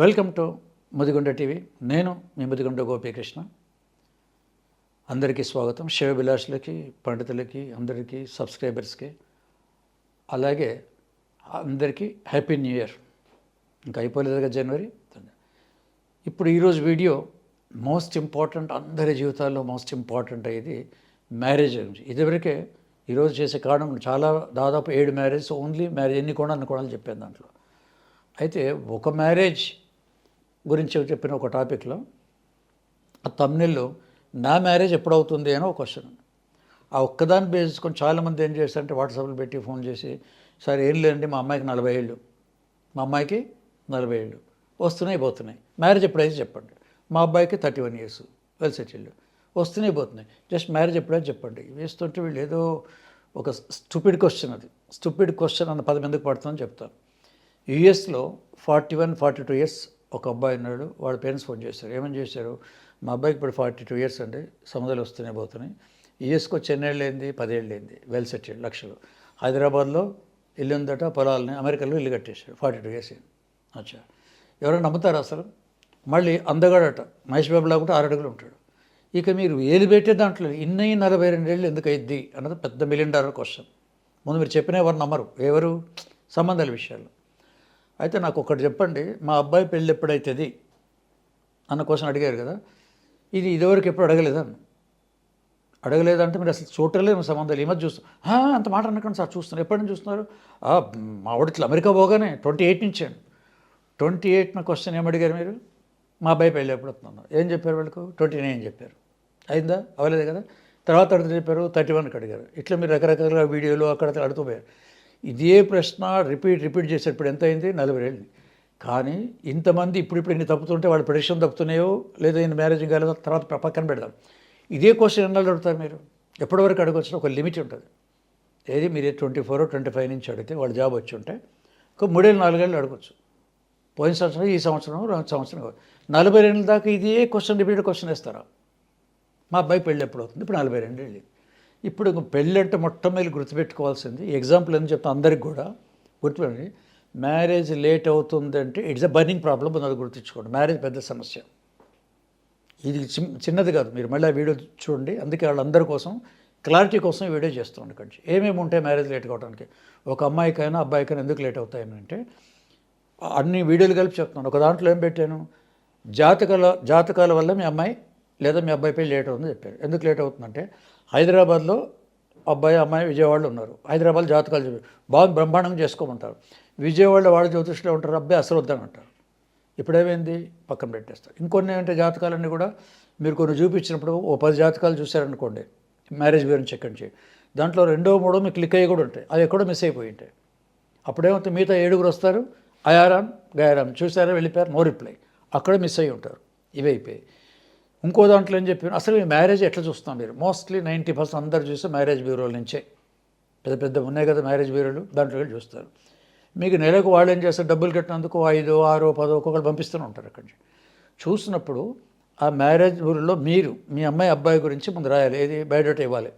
Welcome to Mudigonda TV. నేను మీ ముదిగుండ గోపీకృష్ణ. అందరికీ స్వాగతం. శివభిలాషులకి, పండితులకి, అందరికీ, సబ్స్క్రైబర్స్కి, అలాగే అందరికీ హ్యాపీ న్యూ ఇయర్. ఇంకా అయిపోలేదుగా జనవరి. ఇప్పుడు ఈరోజు వీడియో మోస్ట్ ఇంపార్టెంట్, అందరి జీవితాల్లో మోస్ట్ ఇంపార్టెంట్ అయ్యేది మ్యారేజ్ గురించి. ఇదివరకే ఈరోజు చేసే కారణం చాలా దాదాపు 7 మ్యారేజ్, ఓన్లీ మ్యారేజ్ ఎన్ని కొనాలని చెప్పాను దాంట్లో. అయితే ఒక మ్యారేజ్ గురించి చెప్పిన ఒక టాపిక్లో ఆ తమ్నెల్లో నా మ్యారేజ్ ఎప్పుడవుతుంది అని ఒక క్వశ్చన్. ఆ ఒక్కదాన్ని బేస్ చేసుకొని చాలామంది ఏం చేస్తారంటే వాట్సాప్లో పెట్టి ఫోన్ చేసి, సార్ ఏం లేదండి మా అమ్మాయికి 40 ఏళ్ళు, మా అమ్మాయికి 40 ఏళ్ళు వస్తున్నాయి పోతున్నాయి, మ్యారేజ్ ఎప్పుడైతే చెప్పండి. మా అబ్బాయికి 31 ఇయర్స్, వెల్ సెటిల్డ్, వస్తున్నాయి పోతున్నాయి, జస్ట్ మ్యారేజ్ ఎప్పుడైతే చెప్పండి. వేస్తుంటే వీళ్ళు ఏదో ఒక స్టూపిడ్ క్వశ్చన్, అది స్టూపిడ్ క్వశ్చన్ అన్న పదం ఎందుకు పడుతుందని చెప్తాను. యూఎస్లో 41-42 ఇయర్స్ ఒక అబ్బాయి ఉన్నాడు. వాళ్ళ పేరెంట్స్ ఫోన్ చేశారు. ఏమని చేశారు, మా అబ్బాయికి ఇప్పుడు 42 ఇయర్స్ అండి, సముదాలు వస్తూనే పోతున్నాయి, యూఎస్కి వచ్చి 10 ఏళ్ళు అయింది, 10 ఏళ్ళు అయింది, వెల్ సెటిల్డ్, లక్షలు, హైదరాబాద్లో ఇల్లు ఉందట, పొలాలని, అమెరికాలో ఇల్లు కట్టేశాడు, 42 ఇయర్స్ అయింది. అచ్చా, ఎవరైనా నమ్ముతారు అసలు? మళ్ళీ అందగాడట, మహేష్ బాబు లాగా 6 అడుగులు ఉంటాడు. ఇక మీరు ఏది పెట్టే దాంట్లో 42 ఏళ్ళు ఎందుకు అయింది అన్నది పెద్ద $1 మిలియన్ క్వశ్చన్. ముందు మీరు చెప్పిన ఎవరు నమ్మరు, ఎవరు సంబంధాల విషయాలు. అయితే నాకు ఒకటి చెప్పండి, మా అబ్బాయి పెళ్ళి ఎప్పుడైతుంది అన్న క్వశ్చన్ అడిగారు కదా, ఇది ఇదివరకు ఎప్పుడు అడగలేదంటే మీరు అసలు చూడలేదు సంబంధాలు. ఈ మధ్య చూస్తాం. అంత మాట అనకండి సార్, చూస్తున్నారు. ఎప్పటి నుంచి చూస్తున్నారు? మా వాడు ఇట్లా అమెరికా పోగానే 28 నుంచి అండి. 28 క్వశ్చన్ ఏమడిగారు మీరు? మా అబ్బాయి పెళ్ళి ఎప్పుడు వస్తున్నారు? ఏం చెప్పారు వాళ్ళకు? 29 చెప్పారు. అయిందా? అవ్వలేదు కదా. తర్వాత అడిగితే చెప్పారు 31కి అడిగారు. ఇట్లా మీరు రకరకాల వీడియోలు అక్కడ అడుగుపోయారు. ఇదే ప్రశ్న రిపీట్ చేసేటప్పుడు ఎంత అయింది? 40 ఏళ్ళు. కానీ ఇంతమంది ఇప్పుడు ఇన్ని తప్పుతుంటే వాళ్ళు ప్రెడిక్షన్ తప్పుతున్నాయో లేదా ఈయన మ్యారేజ్ కాలేదో తర్వాత పక్కన పెడదాం. ఇదే క్వశ్చన్ ఎన్నాళ్ళు అడుగుతారు మీరు? ఎప్పటి వరకు అడగొచ్చిన ఒక లిమిట్ ఉంటుంది. ఏది మీరు 24-25 నుంచి అడిగితే వాళ్ళు జాబ్ వచ్చి ఉంటే ఒక 3-4 ఏళ్ళు అడగచ్చు. పోయిన సంవత్సరం, ఈ సంవత్సరం, 2 సంవత్సరం, 40 ఏళ్ళ దాకా ఇదే రిపీట్ క్వశ్చన్ వేస్తారా? మా అబ్బాయి పెళ్ళి ఎప్పుడు అవుతుంది? ఇప్పుడు 42 ఏళ్ళు. ఇప్పుడు పెళ్ళి అంటే మొట్టమొదటి గుర్తుపెట్టుకోవాల్సింది, ఎగ్జాంపుల్ ఎందుకు చెప్తాను అందరికి కూడా గుర్తుపెట్టండి. మ్యారేజ్ లేట్ అవుతుందంటే ఇట్స్ ఎ బర్నింగ్ ప్రాబ్లం, అది గుర్తుంచుకోండి. మ్యారేజ్ పెద్ద సమస్య, ఇది చిన్నది కాదు. మీరు మళ్ళీ ఆ వీడియో చూడండి. అందుకే వాళ్ళందరి కోసం క్లారిటీ కోసం ఈ వీడియో చేస్తున్నాను. కంచి ఏమేమి ఉంటాయి మ్యారేజ్ లేట్ కావడానికి, ఒక అమ్మాయికైనా అబ్బాయికైనా ఎందుకు లేట్ అవుతాయని అంటే అన్ని వీడియోలు కలిపి చెప్తున్నాను. ఒక దాంట్లో ఏం పెట్టాను, జాతకాల వల్ల మీ అమ్మాయి లేదా మీ అబ్బాయి పెళ్ళి లేట్ అవుతుందని చెప్పారు. ఎందుకు లేట్ అవుతుందంటే హైదరాబాద్లో అమ్మాయి విజయవాడలో ఉన్నారు. హైదరాబాద్ జాతకాలు చెప్పారు, బాగా బ్రహ్మాండంగా చేసుకోమంటారు. విజయవాడలో వాడు జ్యోతిష్లో ఉంటారు, అబ్బాయి అసలు వద్దని అంటారు. ఇప్పుడేమైంది? పక్కన పెట్టేస్తారు. ఇంకొన్ని అంటే జాతకాలన్నీ కూడా మీరు కొన్ని చూపించినప్పుడు ఓ 10 జాతకాలు చూశారనుకోండి, మ్యారేజ్ గురించి ఎక్కడి నుంచి, దాంట్లో 2, 3 మీకు క్లిక్ అయ్యి కూడా ఉంటాయి, అవి ఎక్కడో మిస్ అయిపోయి ఉంటాయి. అప్పుడేమవుతుంది, మిగతా 7 వస్తారు, అయారాం గయారాం చూసారా, వెళ్ళిపోయారు, నో రిప్లై, అక్కడ మిస్ అయ్యి ఉంటారు. ఇవి అయిపోయి ఇంకో దాంట్లో ఏం చెప్పాను, అసలు మీ మ్యారేజ్ ఎట్లా చూస్తాం మీరు? మోస్ట్లీ 90% అందరు చూస్తే మ్యారేజ్ బ్యూరోల నుంచే, పెద్ద ఉన్నాయి కదా మ్యారేజ్ బ్యూరోలు, దాంట్లో వెళ్ళి చూస్తారు. మీకు నెలకు వాళ్ళు ఏం చేస్తారు, డబ్బులు కట్టినందుకు 5, 6, 10 ఒక్కొక్కరు పంపిస్తూనే ఉంటారు. అక్కడి నుంచి చూసినప్పుడు ఆ మ్యారేజ్ బ్యూరోలో మీరు మీ అమ్మాయి అబ్బాయి గురించి ముందు రాయాలి. ఏది? బయోడేటా ఇవ్వాలి.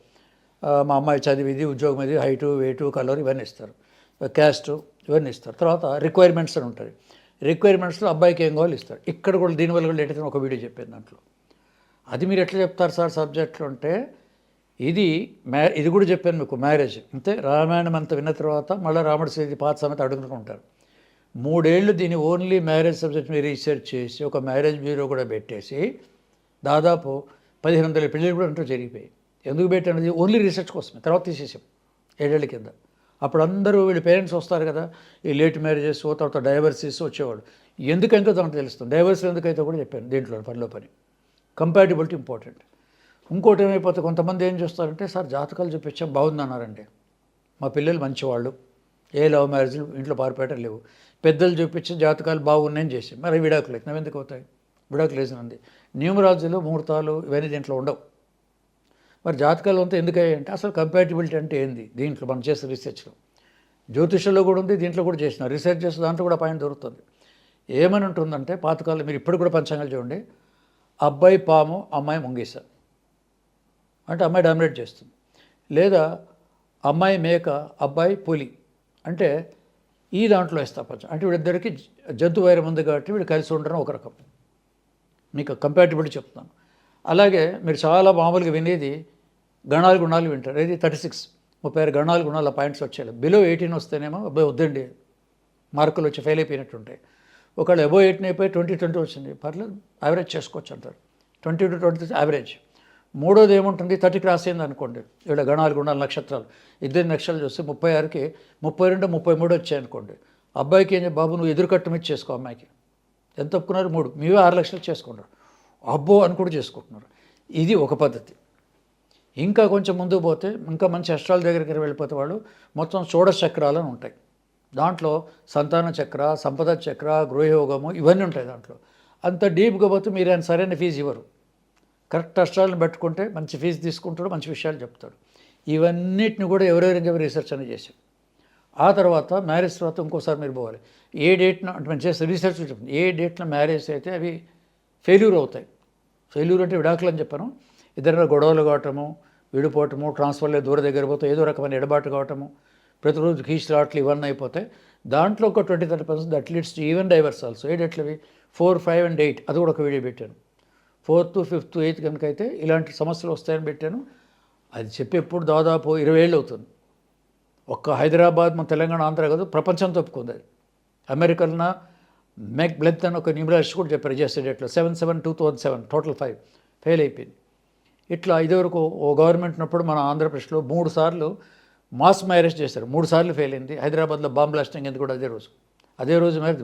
మా అమ్మాయి చదివిది, ఉద్యోగం ఇది, హైటు, వెయిటు, కలర్ ఇవన్నీ ఇస్తారు, క్యాస్ట్ ఇవన్నీ ఇస్తారు. తర్వాత రిక్వైర్మెంట్స్ అని ఉంటుంది. రిక్వైర్మెంట్స్లో అబ్బాయికి ఏం కావాలి ఇస్తారు. ఇక్కడ కూడా దీనివల్ల కూడా లేట్ ఒక వీడియో చెప్పాను దాంట్లో. అది మీరు ఎట్లా చెప్తారు సార్ సబ్జెక్ట్లో అంటే, ఇది కూడా చెప్పాను మీకు. మ్యారేజ్ అంతే, రామాయణం అంతా విన్న తర్వాత మళ్ళీ రాముడి సీత పాత సమేత అడుగుతూ ఉంటారు. 3 ఏళ్ళు దీన్ని ఓన్లీ మ్యారేజ్ సబ్జెక్ట్ మీరు రీసెర్చ్ చేసి ఒక మ్యారేజ్ బ్యూరో కూడా పెట్టేసి దాదాపు 1500 పెళ్ళిళ్ళు కూడా అంటూ జరిగిపోయాయి. ఎందుకు పెట్టానది? ఓన్లీ రీసెర్చ్ కోసమే. తర్వాత తీసేసాం 7 ఏళ్ళ కింద. అప్పుడు అందరూ వీళ్ళ పేరెంట్స్ వస్తారు కదా, ఈ లేట్ మ్యారేజెస్, తర్వాత డైవర్సీస్ వచ్చేవాళ్ళు. ఎందుకంటే దాంట్లో తెలుస్తుంది. డైవర్స్ ఎందుకైతే కూడా చెప్పాను దీంట్లో, పనిలో పని. Compatibility important. ఇంకోటి ఏమైపోతే కొంతమంది ఏం చేస్తారంటే, సార్ జాతకాలు చూపించాం బాగుందన్నారండి, మా పిల్లలు మంచివాళ్ళు, ఏ లవ్ మ్యారేజ్లు ఇంట్లో పారిపేటలు లేవు, పెద్దలు చూపించి జాతకాలు బాగున్నాయని చేసి మరి విడాకులు అయితే ఎందుకు అవుతాయి? విడాకులు వేసినంది న్యూమరాలజీలో ముహూర్తాలు ఇవన్నీ దీంట్లో ఉండవు. మరి జాతకాలు అంతా ఎందుకయ్యాయి అంటే అసలు కంపాటిబిలిటీ అంటే ఏంది దీంట్లో మనం చేసే రీసెర్చ్లో, జ్యోతిషంలో కూడా ఉంది, దీంట్లో కూడా చేసిన రీసెర్చ్ చేస్తే దాంట్లో కూడా పాయింట్ దొరుకుతుంది. ఏమని ఉంటుందంటే పాతకాలం మీరు ఇప్పుడు కూడా పంచాంగాలు చూడండి, అబ్బాయి పాము, అమ్మాయి ముంగీస అంటే అమ్మాయి డామినేట్ చేస్తుంది. లేదా అమ్మాయి మేక, అబ్బాయి పులి అంటే ఈ దాంట్లో వేస్తా పంచం అంటే వీళ్ళిద్దరికి జంతు వైరం ఉంది కాబట్టి వీళ్ళు కలిసి ఉండడం ఒక రకం. మీకు కంపాటిబిలిటీ చెప్తున్నాను. అలాగే మీరు చాలా మామూలుగా వినేది గణాలు గుణాలు వింటారు. ఇది 36 36 గణాలు గుణాల పాయింట్స్ వచ్చేయాలి. బిలో 18 వస్తేనేమో అబ్బాయి వద్దండి మార్కులు వచ్చి ఫెయిల్ అయిపోయినట్టుంటాయి. ఒకళ్ళు అబో 18 అయిపోయి 20 వచ్చింది పర్లేదు యావరేజ్ చేసుకోవచ్చు అంటారు. 20 to 23 యావరేజ్. మూడోది ఏముంటుంది 30 క్రాస్ అయింది అనుకోండి, ఇక్కడ గణాలు గుణాలు నక్షత్రాలు ఇద్దరు నక్షత్రాలు చూస్తే 36కి 32 33 వచ్చాయనుకోండి, అబ్బాయికి ఏం బాబు నువ్వు ఎదురుకట్టు మీద చేసుకో, అమ్మాయికి ఎంత ఒప్పుకున్నారు 3 మీవే 6 లక్షలు చేసుకుంటారు, అబ్బో అని కూడా చేసుకుంటున్నారు. ఇది ఒక పద్ధతి. ఇంకా కొంచెం ముందుకు పోతే ఇంకా మంచి అష్టాల దగ్గరికి వెళ్ళిపోతే వాళ్ళు మొత్తం షోడశ చక్రాలు అని ఉంటాయి. దాంట్లో సంతాన చక్ర, సంపద చక్ర, గృహయోగము ఇవన్నీ ఉంటాయి. దాంట్లో అంత డీప్గా పోతే మీరు ఆయన సరైన ఫీజు ఇవ్వరు. కరెక్ట్ అష్టాలను పెట్టుకుంటే మంచి ఫీజు తీసుకుంటాడు, మంచి విషయాలు చెప్తాడు. ఇవన్నిటిని కూడా ఎవరెవరికి రీసెర్చ్ అనేది చేశారు. ఆ తర్వాత మ్యారేజ్ తర్వాత ఇంకోసారి మీరు పోవాలి. ఏ డేట్న అంటే మనం చేస్తే రీసెర్చ్ చెప్తుంది, ఏ డేట్న మ్యారేజ్ అయితే అవి ఫెయిల్యూర్ అవుతాయి. ఫెయిల్యూర్ అంటే విడాకులు అని చెప్పాను. ఇద్దరు గొడవలు కావటము, విడిపోవటము, ట్రాన్స్ఫర్లో దూరం దగ్గర పోతే ఏదో రకమైన ఎడబాటు కావటము, ప్రతిరోజు కీచులాట్లు ఇవన్నీ అయిపోతాయి. దాంట్లో ఒక 20-30% that leads to even divorce also. ఏ డేట్లవి 4, 5 and 8 అది కూడా ఒక వీడియో పెట్టాను. 4th, 5th, 8th కనుక అయితే ఇలాంటి సమస్యలు వస్తాయని పెట్టాను. అది చెప్పి ఎప్పుడు దాదాపు 20 ఏళ్ళు అవుతుంది. ఒక్క హైదరాబాద్ మన తెలంగాణ ఆంధ్ర కాదు ప్రపంచంతో ఒప్పుకుంది. అది అమెరికన్న మెక్ బ్లెత్ అని ఒక న్యూమరాలజిస్ట్ కూడా చెప్పారు రిజిస్టర్ డేట్లో 7/7/2007 టోటల్ 5 ఫెయిల్ అయిపోయింది. ఇట్లా ఇదివరకు ఓ గవర్నమెంట్ ఉన్నప్పుడు మన ఆంధ్రప్రదేశ్లో 3 సార్లు మాస్ మ్యారేజ్ చేశారు, 3 సార్లు ఫెయిల్ అయింది. హైదరాబాద్లో బాంబ్ బ్లాస్టింగ్ ఎందుకు కూడా అదే రోజు మ్యారేజ్.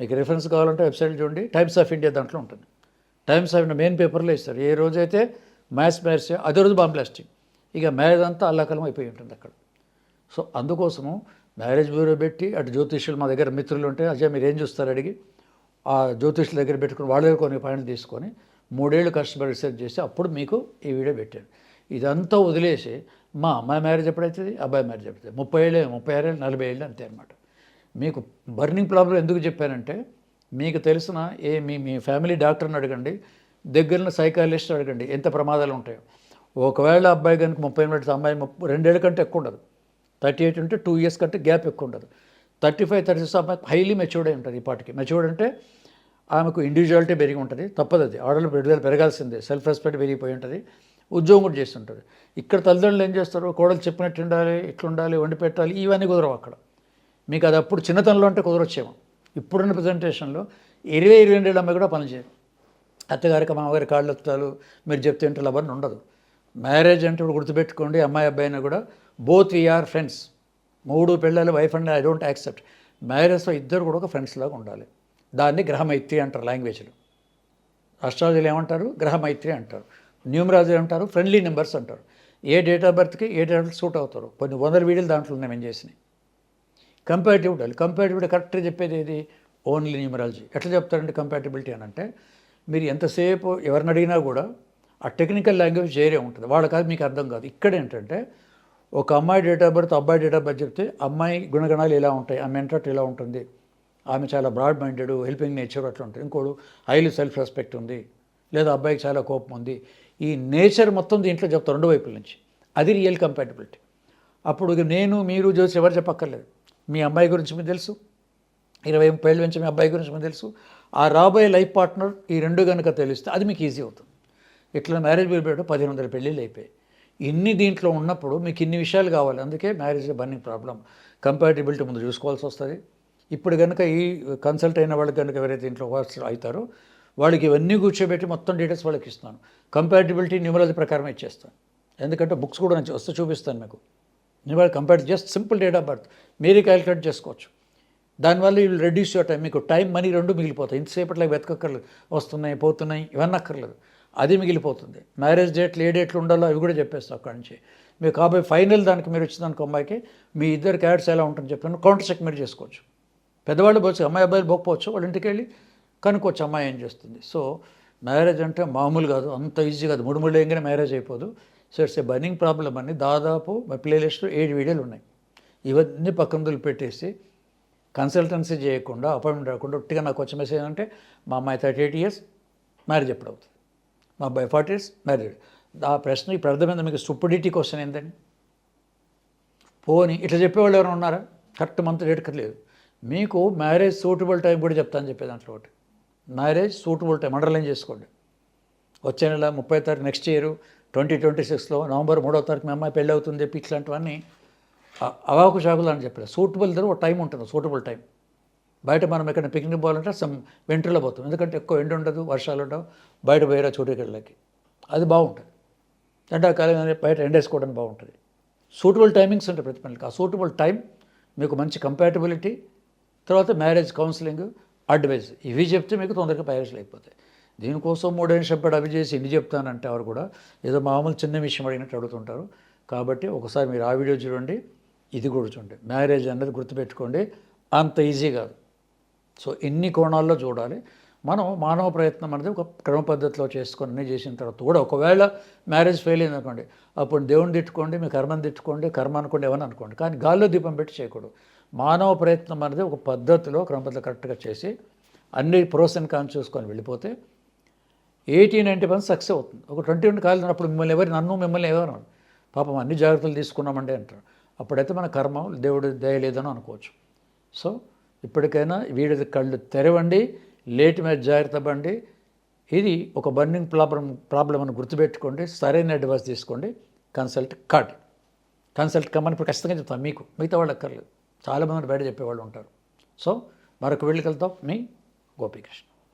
మీకు రిఫరెన్స్ కావాలంటే వెబ్సైట్ చూడండి, టైమ్స్ ఆఫ్ ఇండియా దాంట్లో ఉంటుంది. టైమ్స్ ఆఫ్ ఇండియా మెయిన్ పేపర్లో ఇస్తారు. ఏ రోజైతే మ్యాథ్స్ మ్యారేజ్ అదే రోజు బాంబ్ బ్లాస్టింగ్, ఇక మ్యారేజ్ అంతా అల్లాకలం అయిపోయి ఉంటుంది అక్కడ. సో అందుకోసము మ్యారేజ్ బ్యూరో పెట్టి అటు జ్యోతిష్యులు మా దగ్గర మిత్రులు ఉంటే అజయ్ మీరు ఏం చూస్తారు అడిగి ఆ జ్యోతిష్యుల దగ్గర పెట్టుకుని వాళ్ళ దగ్గర కొన్ని పాయింట్లు తీసుకొని 3 ఏళ్ళు కష్టపడి రీసెర్చ్ చేసి అప్పుడు మీకు ఈ వీడియో పెట్టాను. ఇదంతా వదిలేసి మా అమ్మాయి మ్యారేజ్ ఎప్పుడైతుంది, అబ్బాయి మ్యారేజ్ ఎప్పుడైతే 30 ఏళ్ళు, 36 ఏళ్ళు, 40 ఏళ్ళు అంతే అనమాట. మీకు బర్నింగ్ ప్రాబ్లం ఎందుకు చెప్పానంటే మీకు తెలిసిన మీ ఫ్యామిలీ డాక్టర్ని అడగండి, దగ్గరలో సైకాలజిస్ట్ అడగండి ఎంత ప్రమాదాలు ఉంటాయో. ఒకవేళ అబ్బాయి కనుక 30 పెడితే అమ్మాయి 2 ఏళ్ళ కంటే ఎక్కువ ఉండదు. 38 ఉంటే 2 years కంటే గ్యాప్ ఎక్కువ ఉండదు. 35, 36 అమ్మాయి హైలీ మెచ్యూర్డ్ అయి ఉంటుంది. ఈ పాటికి మెచ్యూర్డ్ అంటే ఆమెకు ఇండివిజువాలిటీ పెరిగి ఉంటుంది, తప్పదు. అది ఆడలు పెరగాల్సిందే, సెల్ఫ్ రెస్పెక్ట్ పెరిగిపోయి ఉంటుంది, ఉద్యోగం కూడా చేస్తుంటుంది. ఇక్కడ తల్లిదండ్రులు ఏం చేస్తారు, కోడలు చెప్పినట్టు ఉండాలి, ఇట్లుండాలి, వండి పెట్టాలి, ఇవన్నీ కుదరవు అక్కడ. మీకు అది అప్పుడు చిన్నతనంలో అంటే కుదరొచ్చేమో. ఇప్పుడున్న ప్రజెంటేషన్లో 20-22 ఏళ్ళ అమ్మాయి కూడా పనిచేయదు. అత్తగారికి మామగారి కాళ్ళు ఎత్తాలు మీరు చెప్తే ఇంట్లో అవన్నీ ఉండదు. మ్యారేజ్ అంటే ఇప్పుడు గుర్తుపెట్టుకోండి, అమ్మాయి అబ్బాయినా కూడా బోత్ వీఆర్ ఫ్రెండ్స్. 3 పిల్లలు wife and I don't accept. మ్యారేజ్లో ఇద్దరు కూడా ఒక ఫ్రెండ్స్ లాగా ఉండాలి. దాన్ని గ్రహమైత్రి అంటారు లాంగ్వేజ్లో. అస్ట్రాలజీలు ఏమంటారు, గ్రహమైత్రి అంటారు. న్యూమరాలజీ అంటారు, ఫ్రెండ్లీ నెంబర్స్ అంటారు. ఏ డేట్ ఆఫ్ బర్త్కి ఏ డేట్ సూట్ అవుతారు. కొన్ని 100 వీడియోలు దాంట్లో ఉన్నాయి మేము చేసినాయి. కంపాటిబిలిటీ కంపాటిబిలిటీ కరెక్ట్గా చెప్పేది ఏది, ఓన్లీ న్యూమరాలజీ. ఎట్లా చెప్తారంటే కంపాటిబిలిటీ అని అంటే మీరు ఎంతసేపు ఎవరిని అడిగినా కూడా ఆ టెక్నికల్ లాంగ్వేజ్ వేరే ఉంటుంది, వాళ్ళకి అది మీకు అర్థం కాదు. ఇక్కడ ఏంటంటే ఒక అమ్మాయి డేట్ ఆఫ్ బర్త్, అబ్బాయి డేట్ ఆఫ్ బర్త్ చెప్తే అమ్మాయి గుణగణాలు ఎలా ఉంటాయి, ఆమె మెంటాలిటీ ఎలా ఉంటుంది, ఆమె చాలా బ్రాడ్ మైండెడ్, హెల్పింగ్ నేచర్ అట్లా ఉంటుంది. ఇంకోడు హైలీ సెల్ఫ్ రెస్పెక్ట్ ఉంది, లేదా అబ్బాయికి చాలా కోపం ఉంది. ఈ నేచర్ మొత్తం దీంట్లో చెప్తారు 2 వైపుల నుంచి. అది రియల్ కంపాటిబిలిటీ. అప్పుడు నేను మీరు చూసి ఎవరు చెప్పక్కర్లేదు. మీ అమ్మాయి గురించి మీకు తెలుసు, 20-30 ఏళ్ళ నుంచి మీ అబ్బాయి గురించి మీకు తెలుసు. ఆ రాబోయే లైఫ్ పార్ట్నర్ ఈ 2 కనుక తెలిస్తే అది మీకు ఈజీ అవుతుంది. ఇట్లా మ్యారేజ్ బిల్ 1500 పెళ్ళిళ్ళు అయిపోయాయి. ఇన్ని దీంట్లో ఉన్నప్పుడు మీకు ఇన్ని విషయాలు కావాలి. అందుకే మ్యారేజ్ బర్నింగ్ ప్రాబ్లం. కంపాటిబిలిటీ ముందు చూసుకోవాల్సి వస్తుంది. ఇప్పుడు కనుక ఈ కన్సల్ట్ అయిన వాళ్ళకి కనుక ఎవరైతే దీంట్లో వర్క్స్ అవుతారో వాళ్ళకి ఇవన్నీ కూర్చోబెట్టి మొత్తం డీటెయిల్స్ వాళ్ళకి ఇస్తాను. కంపాటిబిలిటీ న్యూమరాలజీ ప్రకారం ఇచ్చేస్తాను. ఎందుకంటే బుక్స్ కూడా నేను వస్తే చూపిస్తాను మీకు. Numerology compare just simple date of birth మీరే క్యాలిక్యులేట్ చేసుకోవచ్చు. దానివల్ల you will reduce your time. మీకు టైం మనీ 2 మిగిలిపోతాయి. ఇంతసేపట్లో వెతకక్కర్లేదు, వస్తున్నాయి పోతున్నాయి ఇవన్నీ అక్కర్లేదు, అది మిగిలిపోతుంది. మ్యారేజ్ డేట్లు ఏ డేట్లు ఉండాలో అవి కూడా చెప్పేస్తాం అక్కడి నుంచి. మీకు కాబోయే ఫైనల్ దానికి మీరు వచ్చిందానికి అమ్మాయికి మీ ఇద్దరు క్యారెక్టర్స్ ఎలా ఉంటుందని చెప్పాను. కౌంటర్ చెక్ మీరు చేసుకోవచ్చు. పెద్దవాళ్ళు పోవచ్చు, అమ్మాయి అబ్బాయిలు పోకపోవచ్చు, వాళ్ళ ఇంటికి వెళ్ళి కనుక్కోవచ్చు అమ్మాయి ఏం చేస్తుంది. సో మ్యారేజ్ అంటే మామూలు కాదు, అంత ఈజీ కాదు. 3 ఏంగానే మ్యారేజ్ అయిపోదు. So it's a burning problem అని దాదాపు మా ప్లేలిస్ట్లో 7 వీడియోలు ఉన్నాయి. ఇవన్నీ పక్కన పెట్టేసి కన్సల్టెన్సీ చేయకుండా అపాయింట్మెంట్ రాకుండా ఒట్టిగా నాకు వచ్చే మెసేజ్ అంటే మా అమ్మాయి 38 years మ్యారేజ్ ఎప్పుడు అవుతుంది, మా అబ్బాయి 40 years మ్యారేజ్. ఆ ప్రశ్న ఇప్పుడు అర్థమైంది మీకు. స్టూపిడిటీ క్వశ్చన్ ఏంటని పోని ఇట్లా చెప్పేవాళ్ళు ఎవరైనా ఉన్నారా? కరెక్ట్ మంత్ డేట్ లేదు. మీకు మ్యారేజ్ సూటబుల్ టైం కూడా చెప్తాను చెప్పే దాంట్లో ఒకటి. మ్యారేజ్ సూటబుల్ టైం అండర్లైన్ చేసుకోండి. వచ్చే నెల 30 తారీఖు నెక్స్ట్ ఇయర్ 2026లో నవంబర్ 3వ తారీఖు మీ అమ్మాయి పెళ్ళి అవుతుంది చెప్పి ఇట్లాంటివన్నీ అవాకు షాకులు అని చెప్పలేదు. సూటబుల్ దగ్గర ఒక టైం ఉంటుంది, సూటబుల్ టైం. బయట మనం ఎక్కడ పిక్నిక్ పోవాలంటే వెంట్రులో పోతాం, ఎందుకంటే ఎక్కువ ఎండ ఉండదు, వర్షాలు ఉండవు, బయట వేరే చోటుకెళ్ళకి అది బాగుంటుంది. ఎండాకాలం బయట ఎండేసుకోవడానికి బాగుంటుంది. సూటబుల్ టైమింగ్స్ ఉంటాయి ప్రతి పనికి. ఆ సూటబుల్ టైం మీకు మంచి కంపాటబిలిటీ, తర్వాత మ్యారేజ్ కౌన్సిలింగ్, అడ్వైజ్ ఇవి చెప్తే మీకు తొందరగా మ్యారేజ్లు అయిపోతాయి. దీనికోసం 3 ఏళ్ళు చెప్పాడు అవి చేసి ఇన్ని చెప్తానంటే ఎవరు కూడా ఏదో మామూలు చిన్న విషయం అడిగినట్టు అడుగుతుంటారు. కాబట్టి ఒకసారి మీరు ఆ వీడియో చూడండి, ఇది కూడా చూడండి. మ్యారేజ్ అన్నది గుర్తుపెట్టుకోండి, అంత ఈజీ కాదు. సో ఇన్ని కోణాల్లో చూడాలి. మనం మానవ ప్రయత్నం అనేది ఒక క్రమ పద్ధతిలో చేసుకొని అన్నీ చేసిన తర్వాత కూడా ఒకవేళ మ్యారేజ్ ఫెయిల్ అయింది అనుకోండి, అప్పుడు దేవుని తిట్టుకోండి, మీ కర్మని తిట్టుకోండి, కర్మ అనుకోండి, ఏమని అనుకోండి, కానీ గాల్లో దీపం పెట్టి చేయకూడదు. మానవ ప్రయత్నం అనేది ఒక పద్ధతిలో క్రమ పద్ధతి కరెక్ట్గా చేసి అన్ని ప్రోస్ అండ్ కాన్స్ చూసుకొని వెళ్ళిపోతే 80-90% సక్సెస్ అవుతుంది. ఒక 20 కాలేదు అప్పుడు మిమ్మల్ని ఎవరు పాపం అన్ని జాగ్రత్తలు తీసుకున్నామండి అంటారు. అప్పుడైతే మన కర్మ దేవుడు దయ లేదని అనుకోవచ్చు. సో ఇప్పటికైనా వీడి కళ్ళు తెరవండి, లేట్ మీద జాగ్రత్త పడండి. ఇది ఒక బర్నింగ్ ప్రాబ్లం అని గుర్తుపెట్టుకోండి. సరైన అడ్వైస్ తీసుకోండి. కన్సల్ట్ కమ్మని ఇప్పుడు ఖచ్చితంగా చెప్తాను మీకు, మిగతా వాళ్ళు అక్కర్లేదు. చాలామంది బయట చెప్పేవాళ్ళు ఉంటారు. సో మరొక వెళ్ళి వెళ్తాం. మీ గోపీకృష్ణ.